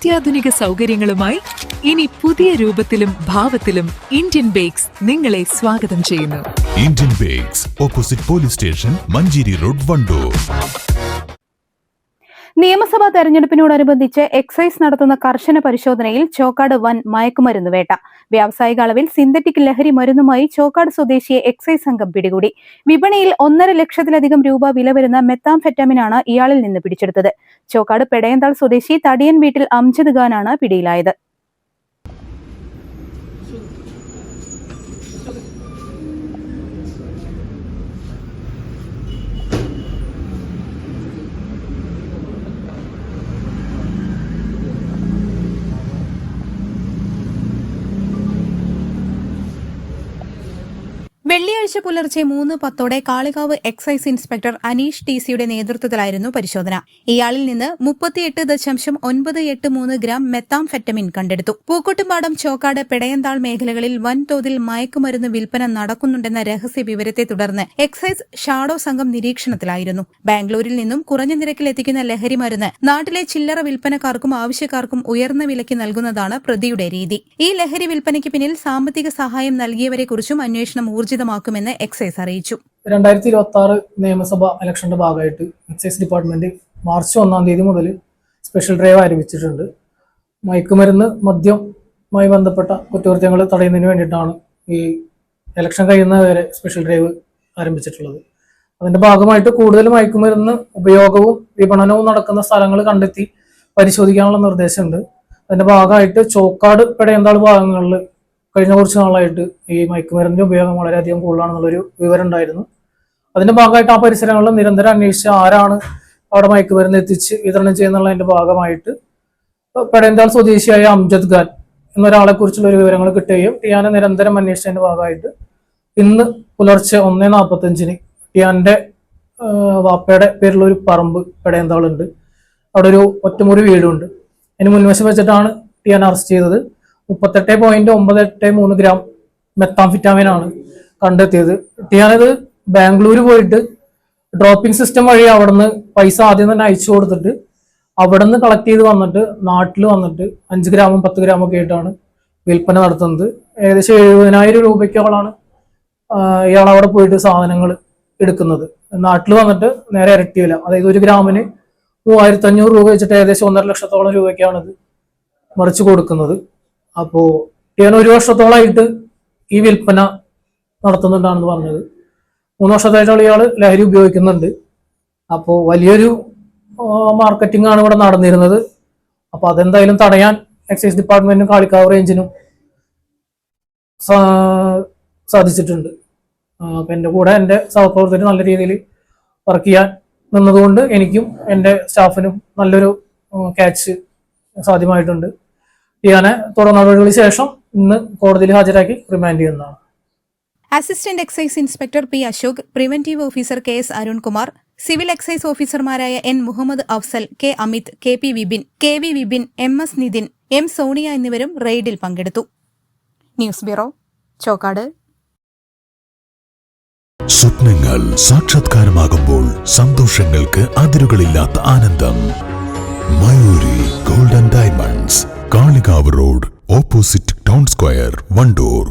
അത്യാധുനിക സൗകര്യങ്ങളുമായി ഇനി പുതിയ രൂപത്തിലും ഭാവത്തിലും ഇന്ത്യൻ ബേക്സ് നിങ്ങളെ സ്വാഗതം ചെയ്യുന്നു. Indian bakes, opposite police station, Manjeri road, Wandoor. നിയമസഭാ തെരഞ്ഞെടുപ്പിനോടനുബന്ധിച്ച് എക്സൈസ് നടത്തുന്ന കർശന പരിശോധനയിൽ ചോക്കാട് വൻ മയക്കുമരുന്ന് വേട്ട. വ്യാവസായിക അളവിൽ സിന്തറ്റിക് ലഹരി മരുന്നുമായി ചോക്കാട് സ്വദേശിയെ എക്സൈസ് സംഘം പിടികൂടി. വിപണിയിൽ 1.5 ലക്ഷത്തിലധികം രൂപ വില വരുന്ന മെത്താംഫെറ്റമിനാണ് ഇയാളിൽ നിന്ന് പിടിച്ചെടുത്തത്. ചോക്കാട് പെടയന്താൾ സ്വദേശി തടിയൻ വീട്ടിൽ അംജദ് ഖാനാണ് പിടിയിലായത്. വെള്ളിയാഴ്ച പുലർച്ചെ 3:10 കാളികാവ് എക്സൈസ് ഇൻസ്പെക്ടർ അനീഷ് ടി.സിയുടെ നേതൃത്വത്തിലായിരുന്നു പരിശോധന. ഇയാളിൽ നിന്ന് 38.983 ഗ്രാം മെത്താംഫെറ്റമിൻ കണ്ടെടുത്തു. പൂക്കോട്ടുംപാടം, ചോക്കാട്, പെടയന്താൾ മേഖലകളിൽ വൻതോതിൽ മയക്കുമരുന്ന് വിൽപ്പന നടക്കുന്നുണ്ടെന്ന രഹസ്യ വിവരത്തെ തുടർന്ന് എക്സൈസ് ഷാഡോ സംഘം നിരീക്ഷണത്തിലായിരുന്നു. ബാംഗ്ലൂരിൽ നിന്നും കുറഞ്ഞ നിരക്കിൽ എത്തിക്കുന്ന ലഹരി മരുന്ന് നാട്ടിലെ ചില്ലറ വിൽപ്പനക്കാർക്കും ആവശ്യക്കാർക്കും ഉയർന്ന വിലയ്ക്ക് നൽകുന്നതാണ് പ്രതിയുടെ രീതി. ഈ ലഹരി വിൽപ്പനയ്ക്ക് പിന്നിൽ സാമ്പത്തിക സഹായം നൽകിയവരെക്കുറിച്ചും അന്വേഷണം ഊർജിതമാക്കുമെന്ന് എക്സൈസ് അറിയിച്ചു. 2026 നിയമസഭാ ഇലക്ഷന്റെ ഭാഗമായിട്ട് എക്സൈസ് ഡിപ്പാർട്ട്മെന്റ് മാർച്ച് 1 തീയതി മുതൽ സ്പെഷ്യൽ ഡ്രൈവ് ആരംഭിച്ചിട്ടുണ്ട്. മയക്കുമരുന്ന്, മദ്യവുമായി ബന്ധപ്പെട്ട കുറ്റകൃത്യങ്ങൾ തടയുന്നതിന് വേണ്ടിയിട്ടാണ് ഈ ഇലക്ഷൻ കഴിയുന്നവരെ സ്പെഷ്യൽ ഡ്രൈവ് ആരംഭിച്ചിട്ടുള്ളത്. അതിന്റെ ഭാഗമായിട്ട് കൂടുതൽ മയക്കുമരുന്ന് ഉപയോഗവും വിപണനവും നടക്കുന്ന സ്ഥലങ്ങൾ കണ്ടെത്തി പരിശോധിക്കാനുള്ള നിർദ്ദേശമുണ്ട്. അതിന്റെ ഭാഗമായിട്ട് ചോക്കാട്, പെടയന്താൾ ഭാഗങ്ങളിൽ കഴിഞ്ഞ കുറച്ച് നാളായിട്ട് ഈ മയക്കുമരുന്നിന്റെ ഉപയോഗം വളരെയധികം കൂടുതലാണെന്നുള്ളൊരു വിവരം ഉണ്ടായിരുന്നു. അതിന്റെ ഭാഗമായിട്ട് ആ പരിസരങ്ങളിൽ നിരന്തരം അന്വേഷിച്ച് ആരാണ് അവിടെ മയക്കുമരുന്ന് എത്തിച്ച് വിതരണം ചെയ്യുന്നതിന്റെ ഭാഗമായിട്ട് പെടയന്താൾ സ്വദേശിയായ അംജദ് ഖാൻ എന്നൊരാളെ കുറിച്ചുള്ള ഒരു വിവരങ്ങൾ കിട്ടുകയും ടിയാനെ നിരന്തരം അന്വേഷിച്ചതിന്റെ ഭാഗമായിട്ട് ഇന്ന് പുലർച്ചെ 1:45 ടിയാന്റെ വാപ്പയുടെ പേരിലുള്ള ഒരു പറമ്പ് പെടയന്താളുണ്ട്. അവിടെ ഒരു ഒറ്റമുറി വീടുണ്ട്. അതിന് മുൻവശം വെച്ചിട്ടാണ് ടിയാൻ അറസ്റ്റ് ചെയ്തത്. 38.983 ഗ്രാം മെത്താംഫെറ്റാമിനാണ് കണ്ടെത്തിയത്. ടിയാനത് ബാംഗ്ലൂർ പോയിട്ട് ഡ്രോപ്പിംഗ് സിസ്റ്റം വഴി അവിടുന്ന് പൈസ ആദ്യം തന്നെ അയച്ചു കൊടുത്തിട്ട് അവിടുന്ന് കളക്ട് ചെയ്ത് വന്നിട്ട് നാട്ടിൽ വന്നിട്ട് 5 ഗ്രാമും 10 ഗ്രാമും ഒക്കെ ആയിട്ടാണ് വിൽപ്പന നടത്തുന്നത്. ഏകദേശം 70,000 രൂപയ്ക്കോളാണ് ഇയാൾ അവിടെ പോയിട്ട് സാധനങ്ങൾ എടുക്കുന്നത്. നാട്ടിൽ വന്നിട്ട് നേരെ ഇരട്ടി വില, അതായത് 1 ഗ്രാമിന് 3,500 രൂപ വെച്ചിട്ട് ഏകദേശം 1.5 ലക്ഷത്തോളം രൂപയ്ക്കാണ് ഇത് മറിച്ച് കൊടുക്കുന്നത്. അപ്പോ ടിയാൻ 1 വർഷത്തോളമായിട്ട് ഈ വിൽപ്പന നടത്തുന്നുണ്ടാണെന്ന് പറഞ്ഞത്. 3 വർഷത്തായിട്ടുള്ള ഇയാള് ലഹരി ഉപയോഗിക്കുന്നുണ്ട്. അപ്പോൾ വലിയൊരു മാർക്കറ്റിംഗ് ആണ് ഇവിടെ നടന്നിരുന്നത്. അപ്പൊ അതെന്തായാലും തടയാൻ എക്സൈസ് ഡിപ്പാർട്ട്മെന്റിനും കാളിക്കാവ് റേഞ്ചിനും സാധിച്ചിട്ടുണ്ട്. അപ്പൊ എൻ്റെ കൂടെ എൻ്റെ സഹപ്രവർത്തകർ നല്ല രീതിയിൽ വർക്ക് ചെയ്യാൻ നിന്നതുകൊണ്ട് എനിക്കും എൻ്റെ സ്റ്റാഫിനും നല്ലൊരു ക്യാച്ച് സാധ്യമായിട്ടുണ്ട്. ടിയാനെ തുടർ നടപടികൾക്ക് ശേഷം ഇന്ന് കോടതിയിൽ ഹാജരാക്കി റിമാൻഡ് ചെയ്യുന്നതാണ്. Assistant excise inspector P Ashok, preventive officer KS Arunkumar, civil excise ഓഫീസർമാരായ N Muhammad Afsal, K Amit, KP Vipin, KV Vipin, MS Nithin, M Sonia എന്നിവരും റെയ്ഡിൽ പങ്കെടുത്തു. News bureau, Chokkad. സ്വപ്നങ്ങൾ സാക്ഷാത്കാരമാകുമ്പോൾ സന്തോഷങ്ങൾക്ക് അതിരുകളില്ലാത്ത ആനന്ദം. Mayuri golden diamonds, Kalikavu road, opposite town square, Wandoor.